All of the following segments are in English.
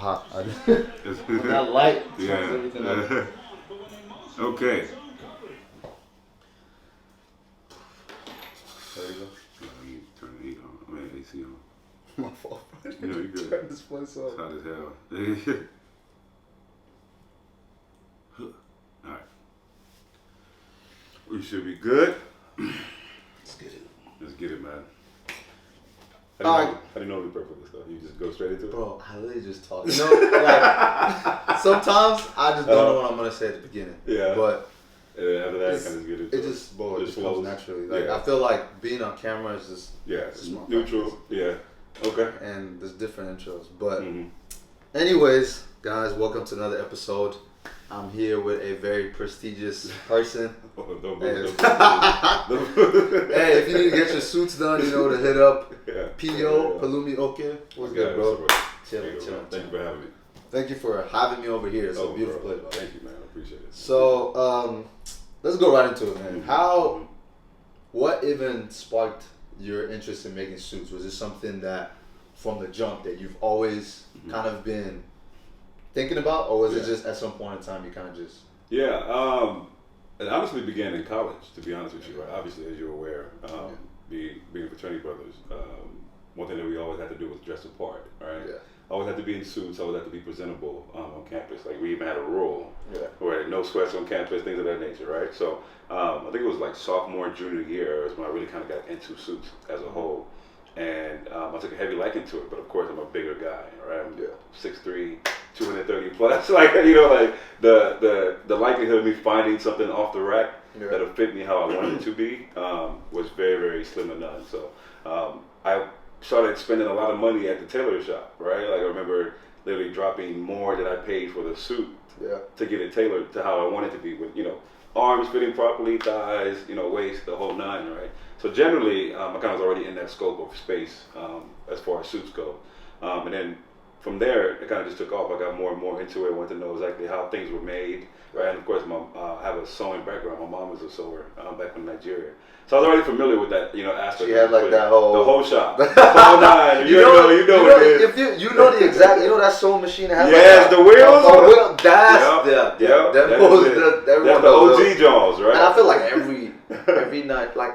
hot. That light. Yeah. Everything up. Okay. There you go. You turn the heat on. I mean, AC on. My fault. No, you good. Turn this place It's off. hot as hell. Alright. We should be good. Let's get it. Let's get it, man. Alright. How do you normally prep for this stuff? You just go straight into it? Bro, I literally just talk. You know, like, sometimes I just don't know what I'm going to say at the beginning. Yeah. But And then after that, kind of get into it just, bro, it just comes flows. naturally. Like, Yeah. I feel like being on camera is just, Yeah, it's just my neutral. practice. Yeah. Okay. And there's different intros. But Mm-hmm. anyways, guys, welcome to another episode. I'm here with a very prestigious person. Don't Hey. move. Hey, if you need to get your suits done, you know, to hit up Yeah. PO, Pelumi Oke. What's good, bro? Chilling. Thank you for having me. Thank you for having me over here. It's a beautiful bro. place. Thank you, man. I appreciate it. So, let's go right into it, man. Mhm. What even sparked your interest in making suits? Was it something that, from the jump, that you've always kind of been thinking about, or was it just at some point in time you kind of just? Yeah. It honestly began in college, to be honest with you. Right? Obviously, as you're aware, being fraternity brothers, one thing that we always had to do was dress the part, right? Yeah. Always had to be in suits. Always had to be presentable on campus. Like we even had a rule, Yeah. where no sweats on campus, things of that nature, right? So I think it was like sophomore, junior year is when I really kind of got into suits as a whole, and I took a heavy liking to it. But of course, I'm a bigger guy, right? I'm 6'3", 230 plus. Like like the likelihood of me finding something off the rack that'll fit me how I wanted it to be was very, very slim to none. So I started spending a lot of money at the tailor shop, right? Like I remember literally dropping more than I paid for the suit to get it tailored to how I wanted it to be, with arms fitting properly, thighs, waist, the whole nine, right? So generally, I kind of was already in that scope of space as far as suits go, and then from there, it kind of just took off. I got more and more into it. I wanted to know exactly how things were made, right? And of course, I have a sewing background. My mom was a sewer back in Nigeria. So I was already familiar with that, aspect. She had like that whole... The whole shop. The whole nine. You know what it is. If you know the exact... You know that sewing machine that has yes, like the wheels? The wheel, that's... Yep. That's the OG Jaws, right? And I feel like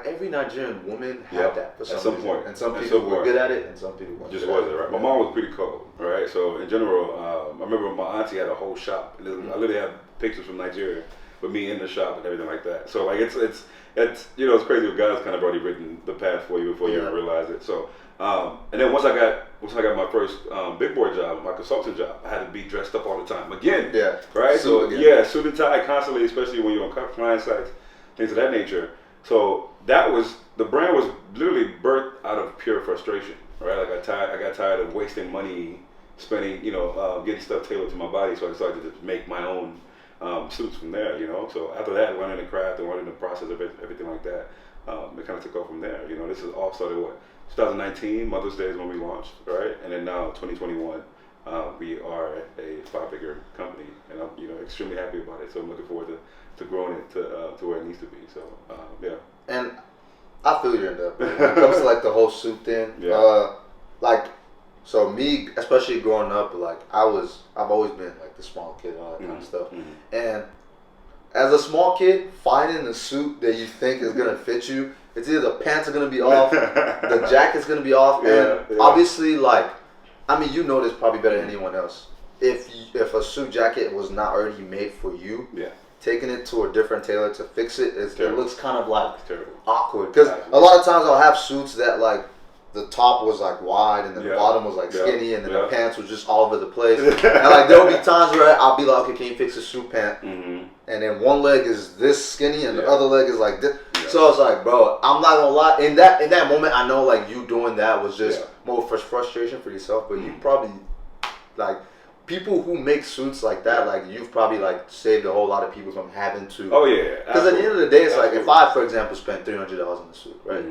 every Nigerian woman had that for some reason. point. And some people were good at it, and some people weren't. Just wasn't, right? My mom was pretty cold, right? So in general, I remember my auntie had a whole shop. I literally have pictures from Nigeria with me in the shop and everything like that. So like it's crazy what God's kind of already written the path for you before you even realize it. So and then once I got my first big boy job, my consultant job, I had to be dressed up all the time again. Yeah. Right. Suit and tie constantly, especially when you're on client sites, things of that nature. So the brand was literally birthed out of pure frustration, right? Like I got tired of wasting money, spending, getting stuff tailored to my body, so I decided to just make my own suits from there, So after that, learning the craft and learning the process of everything like that, it kind of took off from there. This is all started 2019, Mother's Day is when we launched, right? And then now 2021, we are a five-figure company, and I'm extremely happy about it. So I'm looking forward to growing it to where it needs to be. So yeah. And I feel you in that. When it comes to like the whole suit thing, so me, especially growing up, like I've always been like the small kid, all that kind of stuff. Mm-hmm. And as a small kid, finding a suit that you think is gonna fit you, it's either the pants are gonna be off, the jacket's gonna be off, and obviously, like, I mean, you know this probably better than anyone else. If a suit jacket was not already made for you, taking it to a different tailor to fix it, it looks kind of like awkward. Because a lot of times I'll have suits that like the top was like wide and the bottom was like skinny and then the pants was just all over the place. And like there'll be times where I'll be like, okay, can you fix a suit pant? Mm-hmm. And then one leg is this skinny and the other leg is like this. So I was like, bro, I'm not gonna lie. In that moment, I know like you doing that was just more frustration for yourself, but you probably like people who make suits like that, like you've probably like saved a whole lot of people from having to. Oh yeah. Because at the end of the day, it's like if I, for example, spent $300 on the suit, right,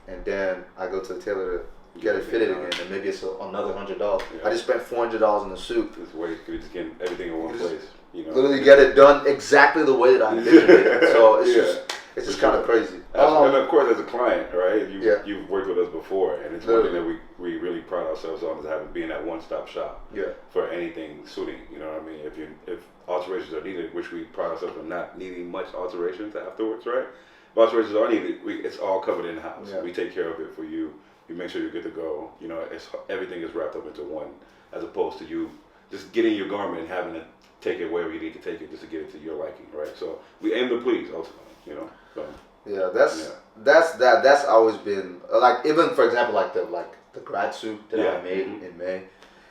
and then I go to the tailor to get it fitted again, and maybe it's another $100. I just spent $400 on the suit. This way, you just get everything in one place. Literally get it done exactly the way that I envisioned it. So it's just kind of crazy. And of course, as a client, right? You've worked with us before, and it's one thing that we really pride ourselves on is being that one-stop shop for anything suiting. You know what I mean? If alterations are needed, which we pride ourselves on not needing much alterations afterwards, right? If alterations are needed, it's all covered in house. We take care of it for you. We make sure you're good to go. You know, everything is wrapped up into one, as opposed to you just getting your garment and having to take it wherever you need to take it just to get it to your liking, right? So we aim to please ultimately, you know. So. Yeah, that's always been like, even for example like the grad suit that I made in May.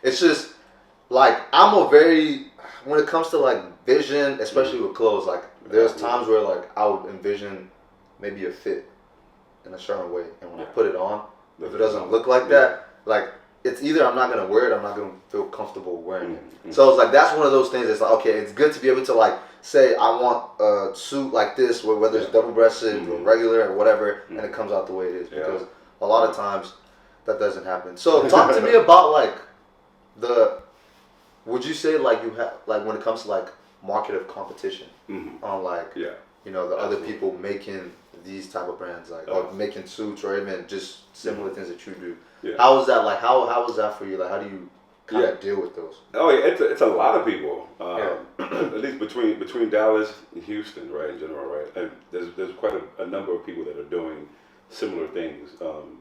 It's just like when it comes to like vision, especially with clothes, like there's times where like I would envision maybe a fit in a certain way, and when I put it on, if it doesn't look like that, like it's either I'm not gonna wear it, I'm not gonna feel comfortable wearing it. So it's like that's one of those things. It's like, okay, it's good to be able to like say I want a suit like this, whether it's double-breasted or regular or whatever, and it comes out the way it is, because a lot of times that doesn't happen. So talk to me about like would you say like you have like when it comes to like market of competition on like you know the other people making these type of brands, like or making suits or even just similar things that you do. How was that like? How was that for you? Like, how do you kind of deal with those? Oh yeah, it's a lot of people. At least between Dallas and Houston, right, in general, right. And there's quite a number of people that are doing similar things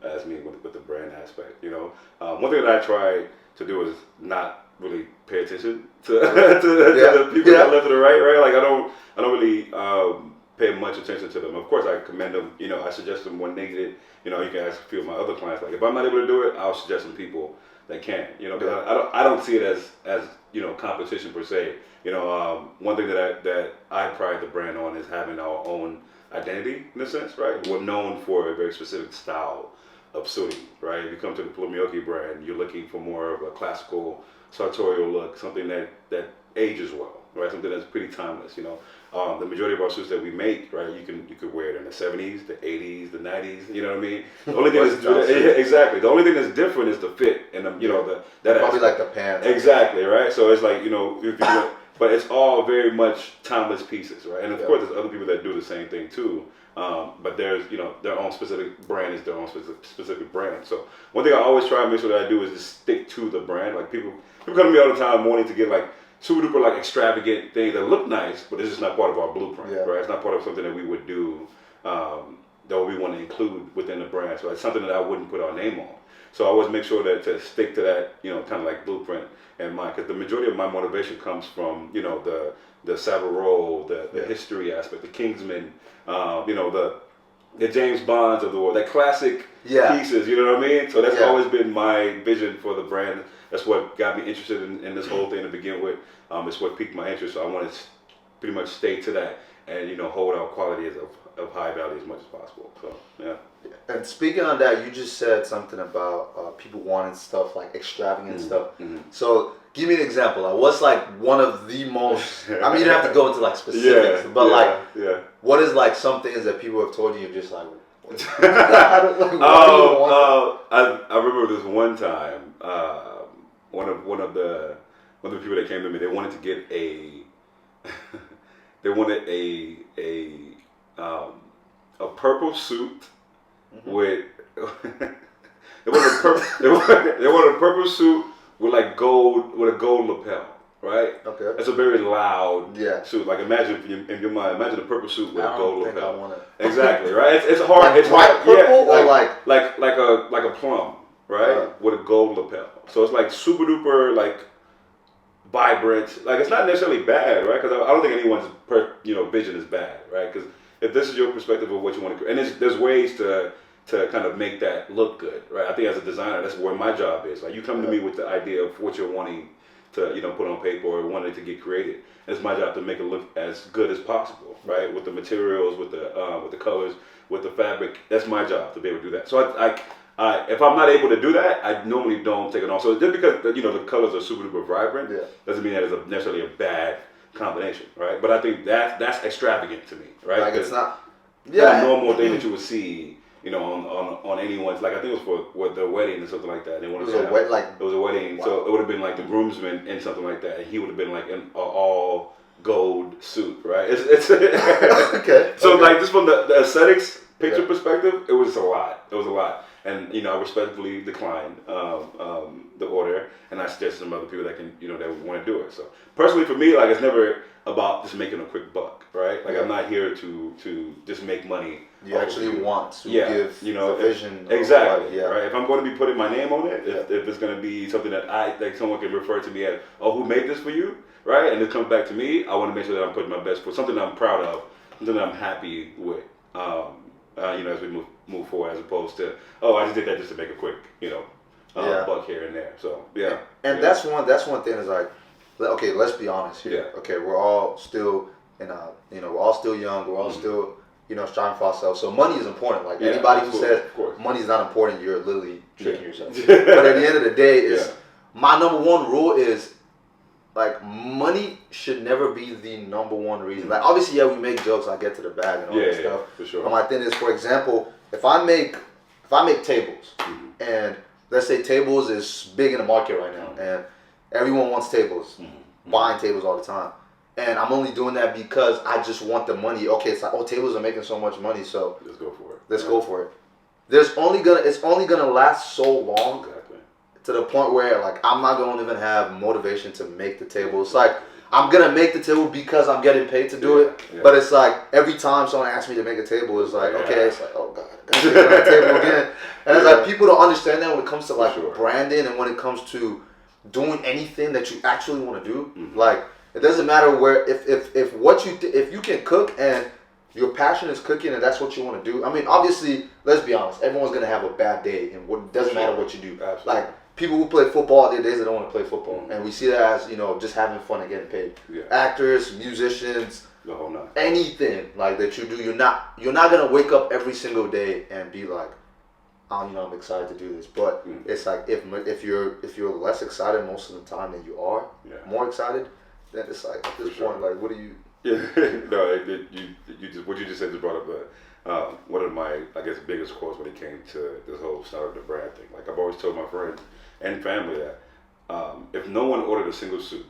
as me with the brand aspect. You know, one thing that I try to do is not really pay attention to the people that left to the right. Like I don't really pay much attention to them. Of course, I commend them. You know, I suggest them when needed. You know, you can ask a few of my other clients. Like, if I'm not able to do it, I'll suggest some people that can. You know, because I don't see it as you know, competition per se. You know, one thing that I pride the brand on is having our own identity in a sense, right? We're known for a very specific style of suiting, right? If you come to the Pelumi brand, you're looking for more of a classical sartorial look, something that ages well, right? Something that's pretty timeless, you know. The majority of our suits that we make, right, you could wear it in the 70s, the 80s, the 90s, you know what I mean? The only thing exactly. The only thing that's different is the fit and the, you know, that probably like the pants. Exactly, right? So it's like, you know, but it's all very much timeless pieces, right? And of course, there's other people that do the same thing too. But there's, you know, their own specific brand is their own specific brand. So one thing I always try to make sure that I do is just stick to the brand. Like people come to me all the time wanting to get like super duper like extravagant things that look nice, but it's just not part of our blueprint, right? It's not part of something that we would do that we want to include within the brand. So it's something that I wouldn't put our name on. So I always make sure that to stick to that, you know, kind of like blueprint in mind, because the majority of my motivation comes from, you know, the Savile Row, the history aspect, the Kingsman, you know, the James Bonds of the world, that classic pieces, you know what I mean? So that's always been my vision for the brand. That's what got me interested in this whole thing to begin with. It's what piqued my interest. So I want to pretty much stay to that and, you know, hold our qualities of high value as much as possible. So, yeah. And speaking on that, you just said something about people wanting stuff like extravagant stuff. So give me an example. Like, what's like one of the most, I mean, you don't have to go into like specifics, but what is like some things that people have told you, you're just like, I remember this one time, one of the people that came to me, they wanted to get a purple suit with they wanted a purple suit with like gold, with a gold lapel, right? Okay. It's a very loud suit. Like imagine in your mind, imagine a purple suit with a gold lapel. I want it. Exactly, right? It's hard. Like it's bright purple or like a plum, right? With a gold lapel. So it's like super duper like vibrant. Like it's not necessarily bad, right? Because I don't think anyone's vision is bad, right? Because if this is your perspective of what you want to, and there's ways to kind of make that look good, right? I think as a designer, that's where my job is. Like you come to me with the idea of what you're wanting to, you know, put on paper or wanting to get created. And it's my job to make it look as good as possible, right? With the materials, with the colors, with the fabric. That's my job to be able to do that. So if I'm not able to do that, I normally don't take it on. So just because, you know, the colors are super duper vibrant, doesn't mean that it's necessarily a bad combination, right? But I think that's extravagant to me, right? Like it's not a normal thing that you would see, you know, on anyone's, like I think it was for their wedding or something like that. They wanted it was a wedding, wow. So it would have been like the groomsman in something like that, and he would have been like in an all gold suit, right? It's okay. So like just from the aesthetics picture perspective, it was a lot. It was a lot. And, I respectfully declined the order, and I suggested some other people that can, that would want to do it. So, personally, for me, like, it's never about just making a quick buck, right? Like, I'm not here to just make money. You actually want to give the vision. Exactly, right? If I'm going to be putting my name on it, if it's going to be something that someone can refer to me as, oh, who made this for you, right? And it comes back to me, I want to make sure that I'm putting my best foot, something that I'm proud of, something that I'm happy with, as we move forward, as opposed to, oh, I just did that just to make a quick, buck here and there. So, yeah. And that's one thing is like, okay, let's be honest here. Yeah. Okay, we're all still we're all still young. We're all still, striving for ourselves. So money is important. Like anybody who says money is not important, you're literally tricking yourself. But at the end of the day, my number one rule is, like, money should never be the number one reason. Like, obviously, we make jokes. I get to the bag and all that stuff. For sure. But my thing is, for example, if I make tables, and let's say tables is big in the market right now, and everyone wants tables, buying tables all the time. And I'm only doing that because I just want the money. Okay, it's like, oh, tables are making so much money, so let's go for it. Let's go for it. It's only gonna last so long, to the point where, like, I'm not gonna even have motivation to make the table. It's like, I'm gonna make the table because I'm getting paid to do it. Yeah. But it's like every time someone asks me to make a table, it's like, okay, it's like, oh god, I gotta make that table again. And it's like, people don't understand that when it comes to like branding, and when it comes to doing anything that you actually want to do. Like, it doesn't matter where, if you can cook and your passion is cooking and that's what you want to do. I mean, obviously, let's be honest, everyone's gonna have a bad day, and it doesn't matter what you do. Absolutely. Like, people who play football, there are days they don't want to play football, and we see that as just having fun and getting paid. Yeah. Actors, musicians, the whole nine. Anything like that you do, you're not gonna wake up every single day and be like, I'm excited to do this. But it's like, if you're less excited most of the time than you are more excited, then it's like, at this point, like, what do you? Yeah, no, what you just said just brought up one of my, I guess, biggest quotes when it came to this whole start of the brand thing. Like, I've always told my friends and family that if no one ordered a single suit,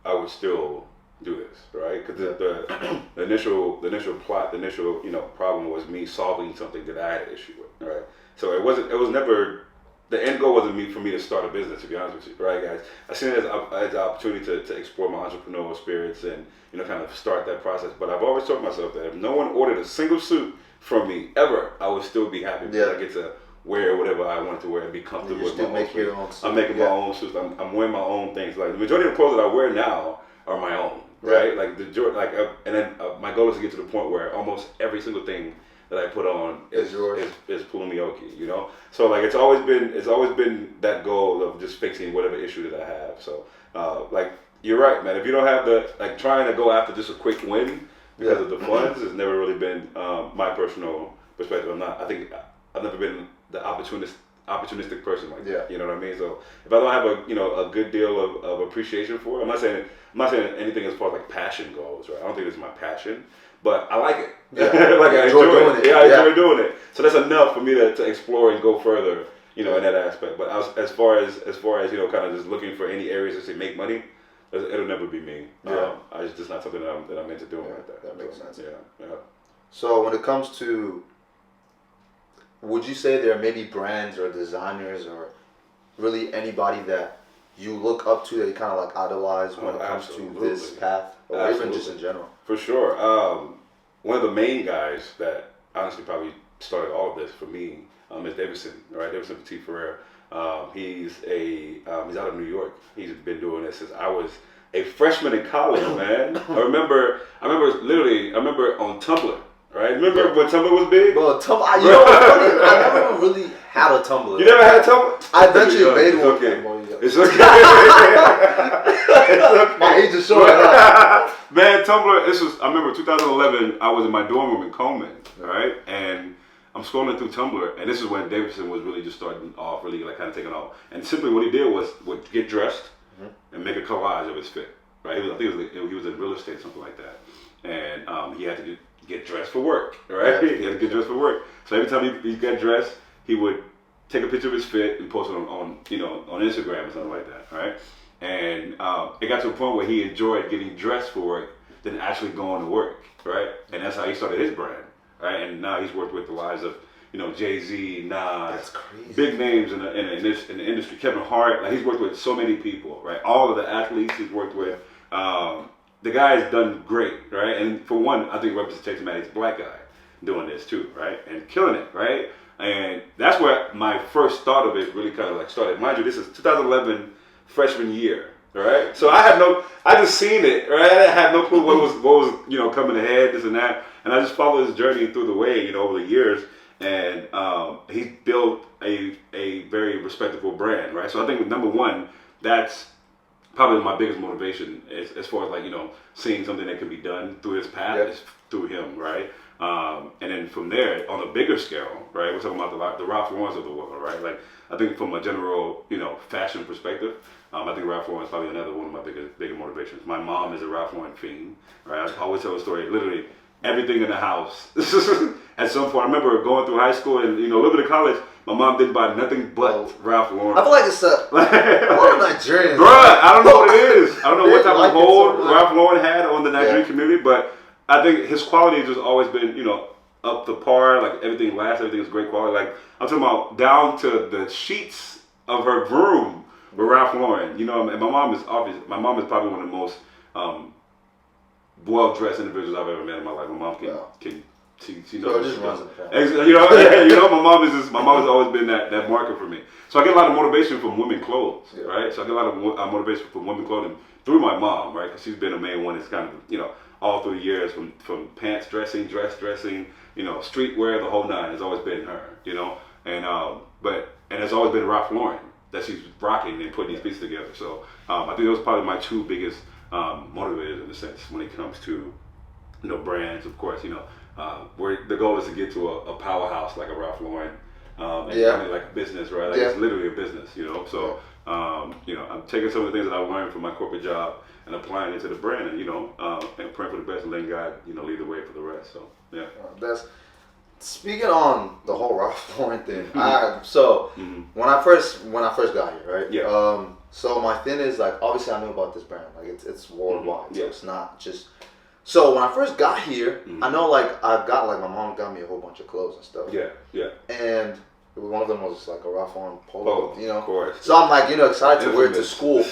I would still do this, right? Because the initial plot, the initial problem was me solving something that I had an issue with, right? So it was never. The end goal wasn't for me to start a business, to be honest with you, right, guys? I seen it as an opportunity to explore my entrepreneurial spirits and, kind of start that process. But I've always told myself that if no one ordered a single suit from me ever, I would still be happy because I get to wear whatever I want to wear and be comfortable with my own suits. I'm making my own suits. I'm wearing my own things. Like, the majority of the clothes that I wear now are my own, right? Like, and then my goal is to get to the point where almost every single thing that I put on is Pelumi Oke, So, like, it's always been that goal of just fixing whatever issue that I have. So, like, you're right, man. If you don't have trying to go after just a quick win because of the funds has never really been my personal perspective. I think I've never been the opportunistic person like that. You know what I mean? So if I don't have a good deal of appreciation for it, I'm not saying anything as far as like passion goes, right? I don't think it's my passion. But I like it. Like, I enjoy doing it. Yeah, I enjoy doing it. So that's enough for me to explore and go further, in that aspect. But as far as kind of just looking for any areas to make money, it'll never be me. It's just not something that I'm into doing like that. That makes sense. Yeah. So when it comes to, would you say there are maybe brands or designers or really anybody that you look up to that you kind of like idolize when it comes to this path, or even just in general? For sure. One of the main guys that honestly probably started all of this for me is Davidson, right? Davidson Petit Ferrer. He's out of New York. He's been doing this since I was a freshman in college, man. I remember on Tumblr. Right? Remember when Tumblr was big? Bro, Tumblr. I never really had a Tumblr. You never had a Tumblr? I eventually made one. Okay. It's okay. My age is short. Man, Tumblr. I remember 2011. I was in my dorm room in Coleman, right? And I'm scrolling through Tumblr, and this is when Davidson was really just starting off, really like kind of taking off. And simply what he did was get dressed and make a collage of his fit, right? I think he was in real estate, something like that, and he had to get dressed for work, right? He had to get dressed for work. So every time he got dressed, he would take a picture of his fit and post it on Instagram or something like that, right? And it got to a point where he enjoyed getting dressed for work than actually going to work, right? And that's how he started his brand, right? And now he's worked with the lives of, you know, Jay-Z, Nas, that's crazy, big names in the industry. Kevin Hart, like he's worked with so many people, right? All of the athletes he's worked with. The guy's done great, right? And for one, I think representation matters. He's a black guy doing this too, right? And killing it, right? And that's where my first thought of it really kind of like started. Mind you, this is 2011 freshman year, right? So I just seen it, right? I had no clue what was you know, coming ahead, this and that. And I just followed his journey through the way, you know, over the years. And he built a very respectable brand, right? So I think number one, that's probably my biggest motivation as far as like, you know, seeing something that can be done through his path is through him, right? And then from there, on a bigger scale, right? We're talking about the Ralph Laurens of the world, right? Like I think from a general, you know, fashion perspective, I think Ralph Lauren is probably another one of my bigger motivations. My mom is a Ralph Lauren fiend, right? I always tell a story, literally everything in the house. At some point, I remember going through high school and, you know, a little bit of college, my mom didn't buy nothing but Ralph Lauren. I feel like it's a lot of Nigerians. Bruh, I don't know what it is. I don't know what type of hold Ralph Lauren had on the Nigerian community, but I think his quality has just always been, you know, up to par. Like everything lasts, everything is great quality. Like I'm talking about down to the sheets of her room with Ralph Lauren. You know, and my mom is probably one of the most well-dressed individuals I've ever met in my life. My mom can she knows. Just runs in the family. You know, my mom has always been that marker for me. So I get a lot of motivation from women clothes, right? So I get a lot of motivation from women clothing through my mom, right? Because she's been the main one that's kind of, you know, all through the years from pants dressing, dress dressing, you know, streetwear, the whole nine has always been her, you know, and it's always been Ralph Lauren that she's rocking and putting these pieces together. So I think those are probably my two biggest motivators in a sense when it comes to, you know, brands. Of course, you know, where the goal is to get to a powerhouse like a Ralph Lauren, and kind of like a business, right? Like it's literally a business, you know. So you know, I'm taking some of the things that I learned from my corporate job and applying it to the brand, and you know, and praying for the best and letting God, you know, lead the way for the rest. So yeah. That's speaking on the whole Ralph Lauren thing. When I first got here, right? Yeah. So my thing is like, obviously I knew about this brand, like it's worldwide, so it's not just. So when I first got here, I know like my mom got me a whole bunch of clothes and stuff. Yeah, yeah. And one of them was like a Ralph Lauren polo, you know. Of course. So I'm like, you know, excited to wear it to school.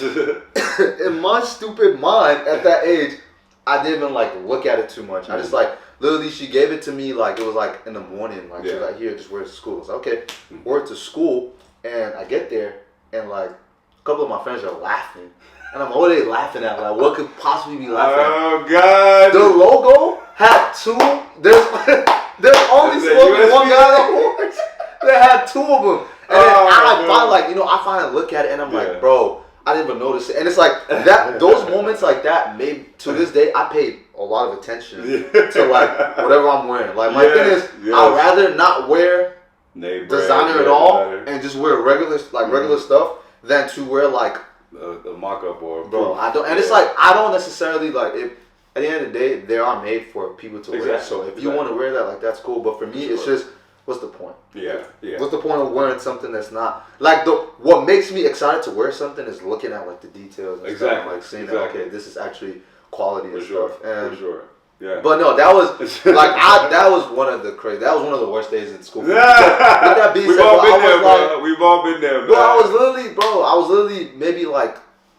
In my stupid mind at that age, I didn't even like look at it too much. I just like literally she gave it to me like it was like in the morning, like she was like, here, just wear it to school. I was like, okay, wear it to school, and I get there and like a couple of my friends are laughing. And I'm like, what are they laughing at? Like, what could possibly be laughing at? Oh, God. The logo had two. There's only supposed to be one guy on the horse. They had two of them. And then I finally look at it and I'm like, bro, I didn't even notice it. And it's like that. Those moments like that made, to this day, I paid a lot of attention to like whatever I'm wearing. Like my thing is, I'd rather not wear designer at all and just wear regular stuff than to wear like a mock-up or I don't, and it's like I don't necessarily like it. At the end of the day, they are made for people to wear. So if you want to wear that, like that's cool. But for me, it's just what's the point? Yeah. What's the point of wearing something that's not like what makes me excited to wear something is looking at like the details and stuff, like seeing that, okay, this is actually quality and stuff. And for sure. Yeah. But no, that was like that was one of the worst days in school. We've all been there, bro. We've all been there. No, I was literally maybe like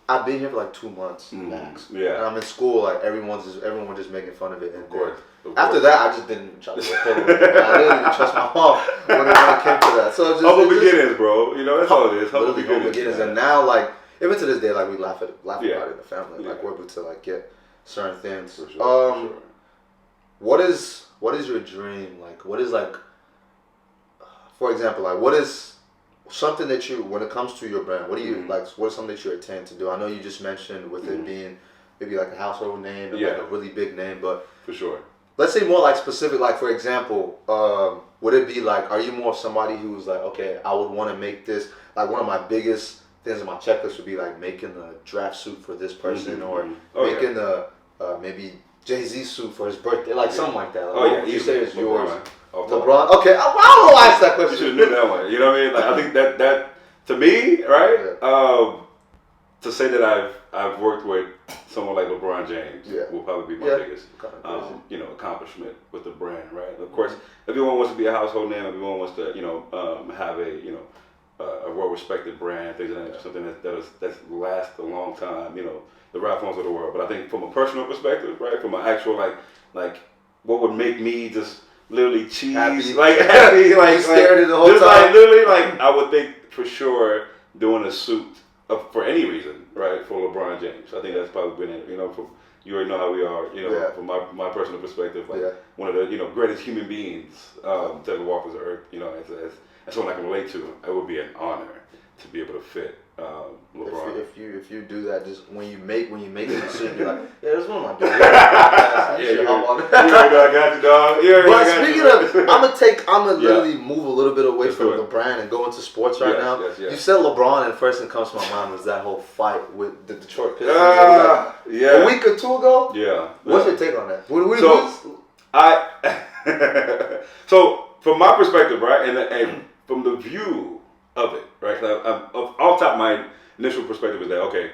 I've been here for like 2 months max. Yeah. And I'm in school, like everyone just making fun of it. And of course. After that, I just didn't try to work I didn't even trust my mom when it came to that. So humble beginnings, bro. You know, that's all it is. Humble beginnings. And now, like even to this day, like we laugh about it in the family. Like we're able to like get certain things. For sure. What is your dream? Like, what is like, for example, like what is something that you, when it comes to your brand, what do you like? What is something that you intend to do? I know you just mentioned with it being maybe like a household name and like a really big name, but for sure. Let's say more like specific. Like for example, would it be like, are you more somebody who's like, okay, I would want to make this like one of my biggest things on my checklist would be like making a draft suit for this person or making a maybe Jay-Z suit for his birthday, like something like that. Like, you say is yours. LeBron. Okay, I don't know why I asked that question. You should have knew that one. You know what I mean? Like I think that to me, right? To say that I've worked with someone like LeBron James will probably be my biggest, accomplishment with the brand, right? Of course, everyone wants to be a household name. Everyone wants to, have a well-respected brand, things like that, something that's last a long time. The Ralph Lauren's of the world. But I think from a personal perspective, right, from an actual like what would make me just literally cheese, happy, stared at the whole time. Literally, I would think for sure doing a suit for any reason, right, for LeBron James. I think that's probably been it. From you already know how we are. From my personal perspective, one of the greatest human beings to ever walk this earth. As someone I can relate to, it would be an honor to be able to fit LeBron. If you do that, just when you make a decision, you're like, that's one of my dudes. I got you, dog. But speaking of, I'm gonna literally move a little bit away from the brand and go into sports right now. You said LeBron, and the first thing that comes to my mind was that whole fight with the Detroit Pistons. A week or two ago. Yeah. What's your take on that? So from my perspective, right, and from the view of it, right? Off top, my initial perspective is that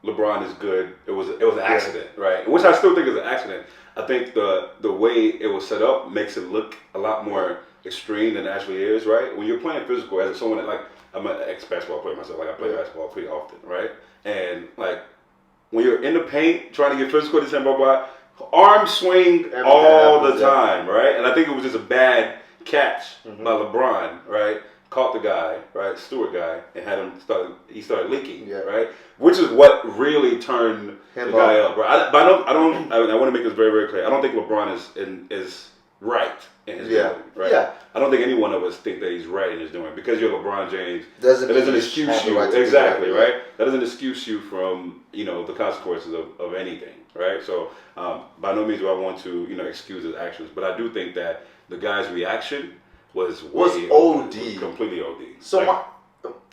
LeBron is good. It was an accident, right? Which I still think is an accident. I think the way it was set up makes it look a lot more extreme than it actually is, right? When you're playing physical, as someone that I'm an ex-basketball player myself. I play basketball pretty often, right? And when you're in the paint trying to get physical, this and blah blah, arm swing all the time, right? And I think it was just a bad catch by LeBron, right? Caught the guy, right, Stewart guy, and had him started leaking, right? Which is what really turned the guy up, right? I want to make this very, very clear. I don't think LeBron is right in his doing, right? Yeah. I don't think any one of us think that he's right in his doing because you're LeBron James. That doesn't excuse you, exactly, right? That doesn't excuse you from the consequences of anything, right? So by no means do I want to excuse his actions, but I do think that the guy's reaction was OD. Completely OD. So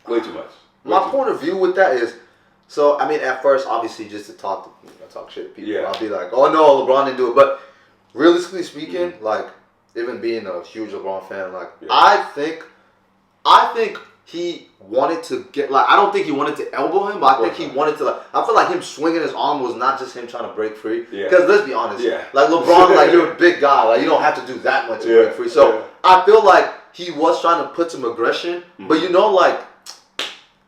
way too much. My point of view with that is, at first, obviously, just to talk shit to people, I'll be like, oh no, LeBron didn't do it. But realistically speaking, even being a huge LeBron fan, I think he wanted to get, I don't think he wanted to elbow him, but I think he wanted to, I feel like him swinging his arm was not just him trying to break free. Because let's be honest, LeBron, you're a big guy, you don't have to do that much to break free. So I feel like he was trying to put some aggression, but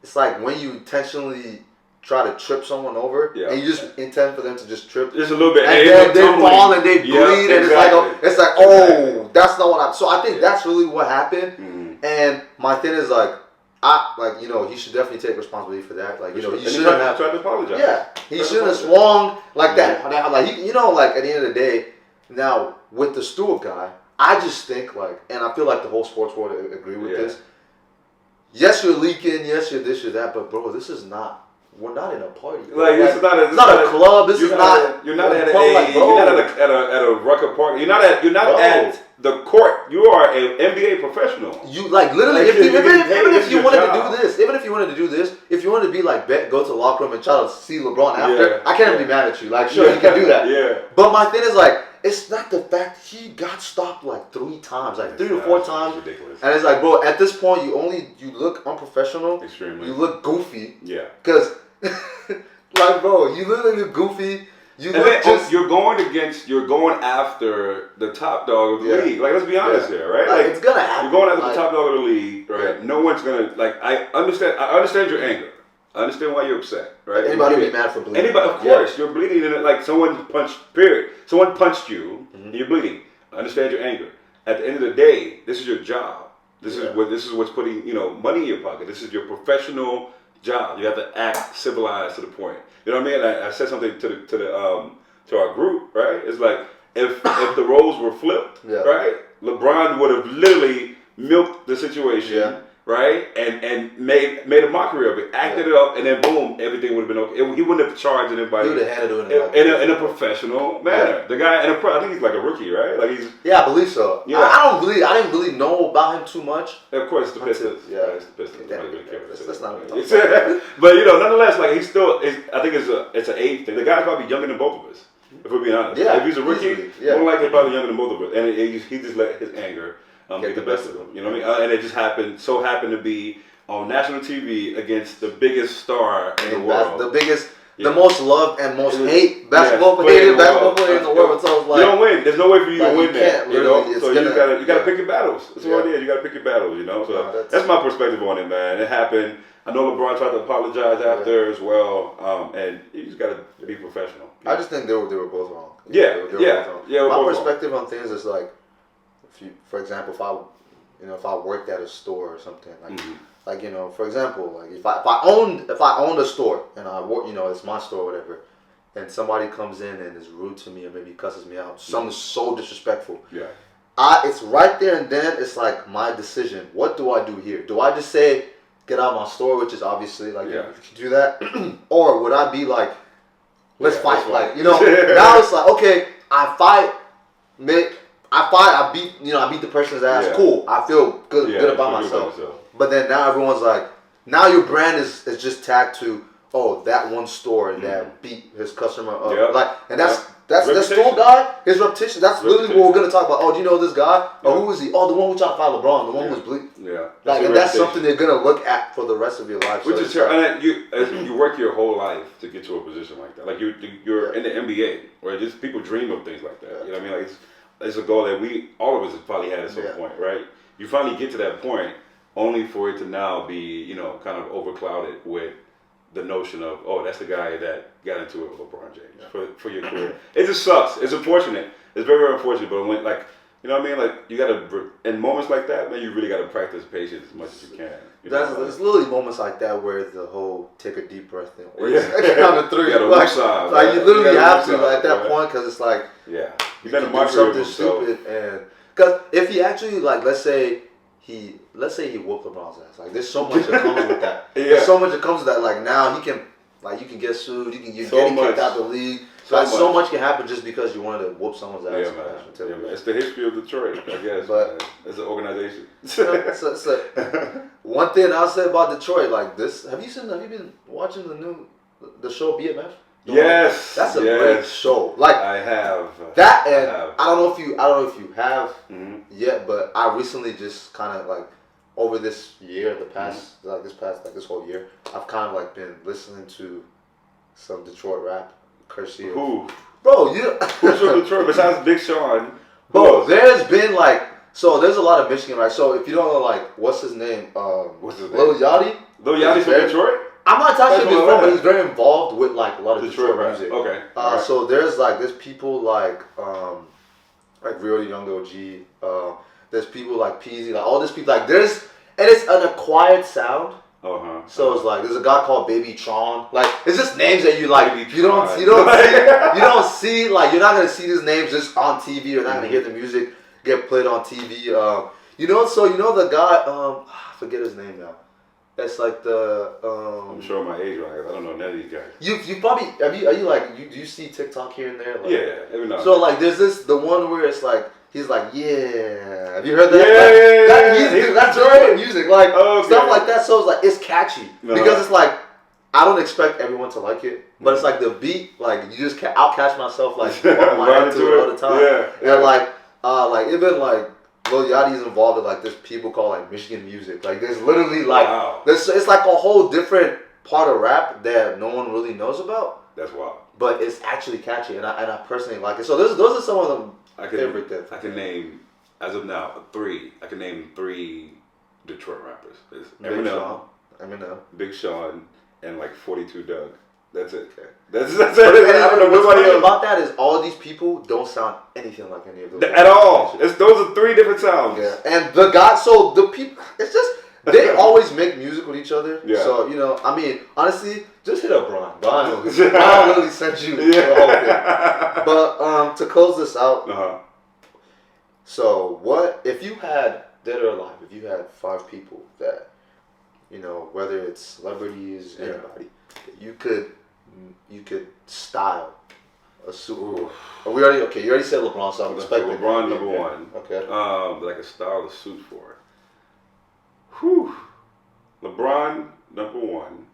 it's like when you intentionally try to trip someone over, and you just intend for them to just trip. Just a little bit. And then they fall and they bleed, and it's like, that's not what So I think that's really what happened. And my thing is he should definitely take responsibility for that. He shouldn't have tried to apologize. Yeah, he shouldn't have swung like that. At the end of the day, now with the Stewart guy, I just think and I feel like the whole sports world agree with this. Yes, you're leaking. Yes, you're this, you're that. But bro, this is not. We're not in a party. This is not a club. This is not. You're not at a rucker park. You're not at the court. You are an NBA professional. You literally. Even if you wanted to do this, if you wanted to be go to the locker room and try to see LeBron after, I can't be mad at you. Sure, you can do that. Yeah. But my thing is it's not the fact he got stopped 3 times, 3 to 4 times. Ridiculous. And it's bro, at this point you look unprofessional. Extremely. You look goofy. Yeah. Because bro, you literally look goofy. You're going after the top dog of the league. Let's be honest here, right? It's gonna happen. You're going after the top dog of the league, right? No one's gonna I understand your anger. I understand why you're upset, right? Anybody be mad for bleeding? Anybody, of course, you're bleeding, and someone punched. Period. Someone punched you, and you're bleeding. I understand your anger. At the end of the day, this is your job. This is what's putting money in your pocket. This is your professional job. You have to act civilized to the point. You know what I mean? I said something to our group, right? It's if the roles were flipped, right? LeBron would have literally milked the situation. Right, and made a mockery of it, acted it up, and then boom, everything would have been okay. He wouldn't have charged anybody. He would have handled it in a professional manner. The guy, I think he's a rookie, right? He's. Yeah, I believe so. Yeah. I didn't really know about him too much. Of course, it's the Pistons. It's the Pistons. That's not But nonetheless, he's still. I think it's an age thing. The guy's probably younger than both of us, if we're being honest. Yeah, if he's a rookie, more likely probably younger than both of us, and he just let his anger. Get the best of them, you know what I mean? And it just happened to be on national TV against the biggest star in the world. the most loved and most hated basketball player in the world. So it's like you don't win. There's no way for you to win that. You know, so you gotta pick your battles. That's what it is. You gotta pick your battles. You know, so that's my perspective on it, man. It happened. I know LeBron tried to apologize after as well, and you just gotta be professional. I just think they were both wrong. They were both My perspective on things is like, for example, if I worked at a store or something, like for example, like if I owned a store and I work, it's my store or whatever, and somebody comes in and is rude to me or maybe cusses me out, something so disrespectful. Yeah. It's right there and then. It's like my decision. What do I do here? Do I just say get out of my store, which is obviously like you can do that, or would I be like, let's fight? Like now it's like, okay, I fight. I beat the person's ass. Yeah. Cool. I feel good about myself. But then now everyone's like, now your brand is just tagged to, that one store that beat his customer up. Yep. Like, and that's that store guy, his reputation. That's literally what we're gonna talk about. Oh, do you know this guy? Oh, who is he? Oh, the one who tried to fight LeBron, the one who was bleak. Yeah. Like, and that's something they're gonna look at for the rest of your life. Which is true. And you work your whole life to get to a position like that. Like you're in the NBA, where just people dream of things like that. You know what I mean? Like it's a goal that all of us have probably had at some point, right? You finally get to that point, only for it to now be, kind of overclouded with the notion of, that's the guy that got into it with LeBron James for your career. It just sucks. It's unfortunate. It's very, very unfortunate. But when, you know what I mean? Like, you gotta, in moments like that, man, you really gotta practice patience as much as you can. There's literally moments like that where the whole take a deep breath in. Count to three. You literally have to at that point, because it's like, you better do something stupid, and because if he actually let's say he whooped LeBron's ass. Like, there's so much that comes with that. There's so much that comes with that. Like, now he can, you can get sued. You're getting kicked out the league. So much can happen just because you wanted to whoop someone's ass. Yeah, man. It's the history of Detroit, I guess. But it's an organization. So one thing I'll say about Detroit, like this. Have you been watching the show BMF? Yes, that's a great show. Like, I have that, and I don't know if you have yet, but I recently just kind of over this year, this whole year, I've kind of been listening to some Detroit rap. Courtesy Who? Bro, who's from Detroit besides Big Sean? Bro, there's been there's a lot of Michigan, right? So if you don't know what's his name? What's his name? Lil Yachty. Lil Yachty's from Detroit? I'm not touching his phone, but he's very involved with a lot of Detroit music. Okay. So there's people like Rio the Young OG. There's people like Peasy, all these people and it's an acquired sound. So it's there's a guy called Baby Tron. It's just names that you don't see you're not gonna see these names just on TV. You're not gonna hear the music get played on TV. The guy I forget his name now. That's I'm showing my age right. I don't know none of these guys. You probably do you see TikTok here and there? Every now and so then. there's the one where it's he's have you heard that? That's Detroit music, stuff like that. So it's catchy because it's I don't expect everyone to like it, but it's the beat, you just I'll catch myself on my head to it all the time. And even Lil Yachty's involved in this people call Michigan music. There's literally it's a whole different part of rap that no one really knows about. That's wild. But it's actually catchy, and I personally like it. So those are some of them. I can name, as of now, three. I can name three Detroit rappers. It's Eminem, Big Sean, and 42 Doug. That's it. Okay. That's it. I don't know what's funny about that is all these people don't sound anything like any of those. At all. Those are three different sounds. Yeah. And the people, it's just, they always make music with each other. Yeah. So, honestly, just hit up Brian. Brian literally sent you the whole thing. But to close this out, so what, if you had, dead or alive, if you had 5 people that, whether it's celebrities, anybody, you could style a suit. You already said LeBron, so I'm expecting LeBron number one. Okay. That I could style a suit for. Whew. LeBron number one.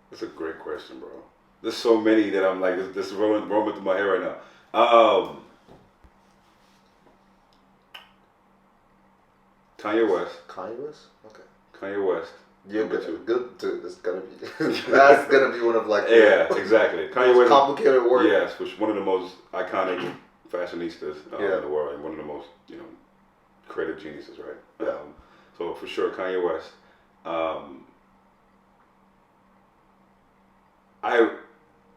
That's a great question, bro. There's so many that I'm this is rolling through my head right now. Kanye West. Kanye West? Okay. Kanye West. You're good, dude. That's gonna be one of like yeah, exactly. Kanye West, complicated work. Yes, which one of the most iconic fashionistas in the world, and one of the most creative geniuses, right? Yeah. So for sure, Kanye West.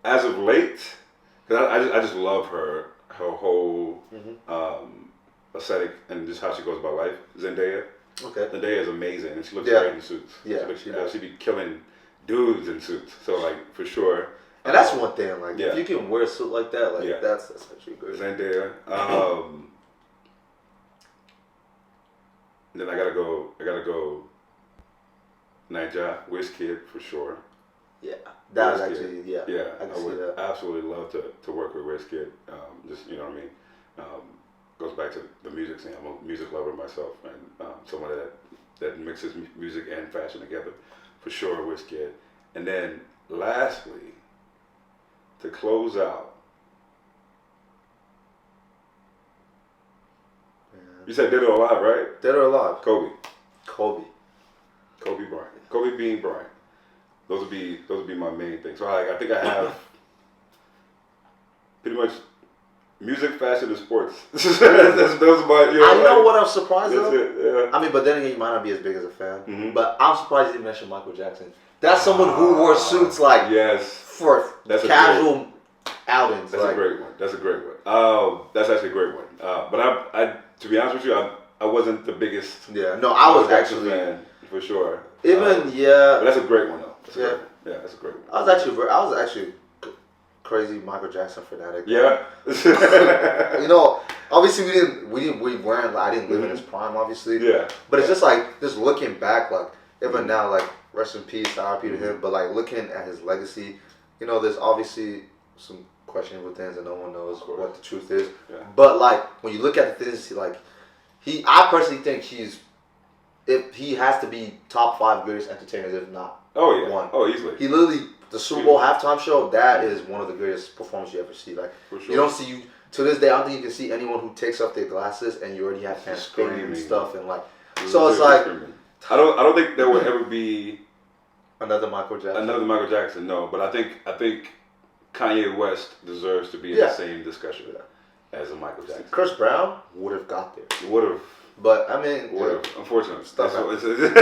As of late, because I just love her whole aesthetic and just how she goes about life. Zendaya. Okay. Zendaya is amazing, and she looks great in suits. Yeah. She be killing dudes in suits. So like for sure. And that's one thing. Like if you can wear a suit like that, like that's actually good. Zendaya. Then I gotta go. Naija, Wizkid for sure. Yeah, that was actually yeah. I can see that. Absolutely love to work with Wizkid. Just what I mean. Goes back to the music scene. I'm a music lover myself, and someone that mixes music and fashion together, for sure. Wizkid, and then lastly, to close out, you said Dead or Alive, right? Dead or Alive. Kobe Bryant. Kobe Bean Bryant. Those would be my main things. So I think I have pretty much music, fashion, and sports. those are my. I know what I'm surprised of. Yeah. I mean, but then again, you might not be as big as a fan. Mm-hmm. But I'm surprised you didn't mention Michael Jackson. That's someone who wore suits like for casual outings. That's a great one. That's actually a great one. But I to be honest with you, I wasn't the biggest. Yeah, no, I was actually fan for sure. Even but that's a great one though. That's a great one. I was actually crazy Michael Jackson fanatic. Yeah. Obviously we weren't. I didn't live in his prime, obviously. Yeah. But it's just like just looking back, like even now, like rest in peace, RIP to him. But like looking at his legacy, there's obviously some questionable things and no one knows what the truth is. Yeah. But like when you look at the things, like I personally think he has to be top 5 greatest entertainers, if not one. Oh, easily. He literally the Super Bowl halftime show. That is one of the greatest performances you ever see. Like you don't see to this day. I don't think you can see anyone who takes off their glasses and you already have fans screaming and stuff and like. So it's like I don't think there will ever be another Michael Jackson. No, but I think Kanye West deserves to be in the same discussion as a Michael Jackson. Chris Brown would have got there. Would have. But I mean, unfortunately, stuff happens. It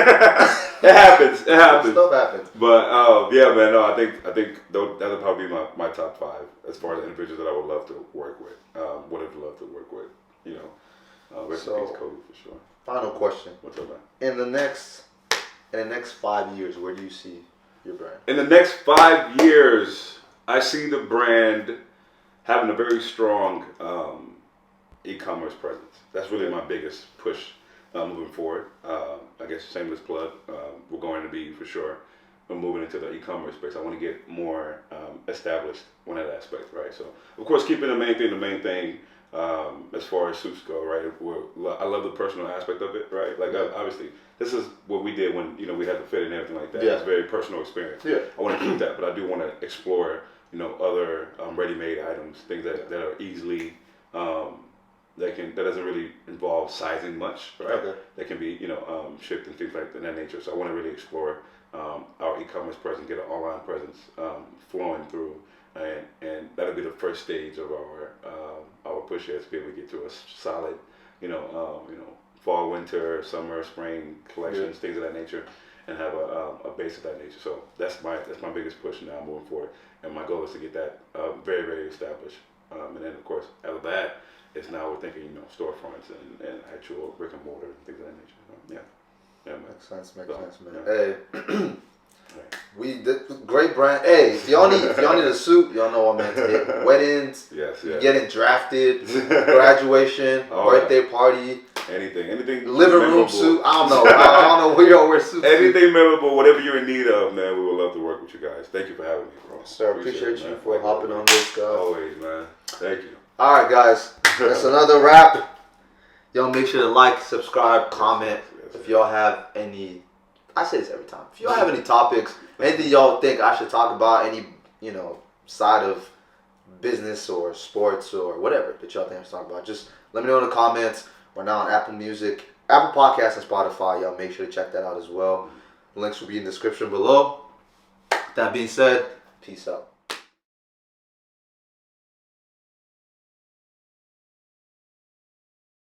happens. Stuff happens. But man, no, I think that'll probably be my top 5 as far as individuals that I would love to work with. Would have loved to work with. Rest in peace, Kobe for sure. Final question. What's up, man? In the next 5 years, where do you see your brand? In the next 5 years, I see the brand having a very strong e-commerce presence. That's really my biggest push moving forward. I guess shameless plug. We're going to be for sure moving into the e-commerce space. I want to get more established on that aspect, right? So of course, keeping the main thing as far as suits go, right? I love the personal aspect of it, right? Like obviously, this is what we did when we had the fit and everything like that. Yeah. It's a very personal experience. Yeah. I want to keep that, but I do want to explore other ready-made items, things that are easily that doesn't really involve sizing much, right? Okay. That can be shipped and things like that nature. So I want to really explore our e-commerce presence, get an online presence flowing through, and that'll be the first stage of our push here to be able to get to a solid fall, winter, summer, spring collections, things of that nature, and have a base of that nature. So that's my biggest push now moving forward, and my goal is to get that very, very established. And then of course out of that, it's now we're thinking storefronts and actual brick and mortar and things of that nature. So, makes sense, man. Yeah. Hey, we did great brand. Hey, if y'all need a suit, y'all know what man to hit. Weddings, getting drafted, graduation, birthday party. Anything. Living room suit. I don't know where y'all wear suits. Anything memorable, whatever you're in need of, man. We would love to work with you guys. Thank you for having me, bro. Sir, appreciate you for hopping on this, guys. Always, man. Thank you. All right, guys. That's another wrap. Y'all make sure to like, subscribe, comment. If y'all have any, I say this every time. If y'all have any topics, anything y'all think I should talk about, any side of business or sports or whatever that y'all think I should talk about, just let me know in the comments. We're now on Apple Music, Apple Podcasts, and Spotify. Y'all make sure to check that out as well. Links will be in the description below. That being said, peace out.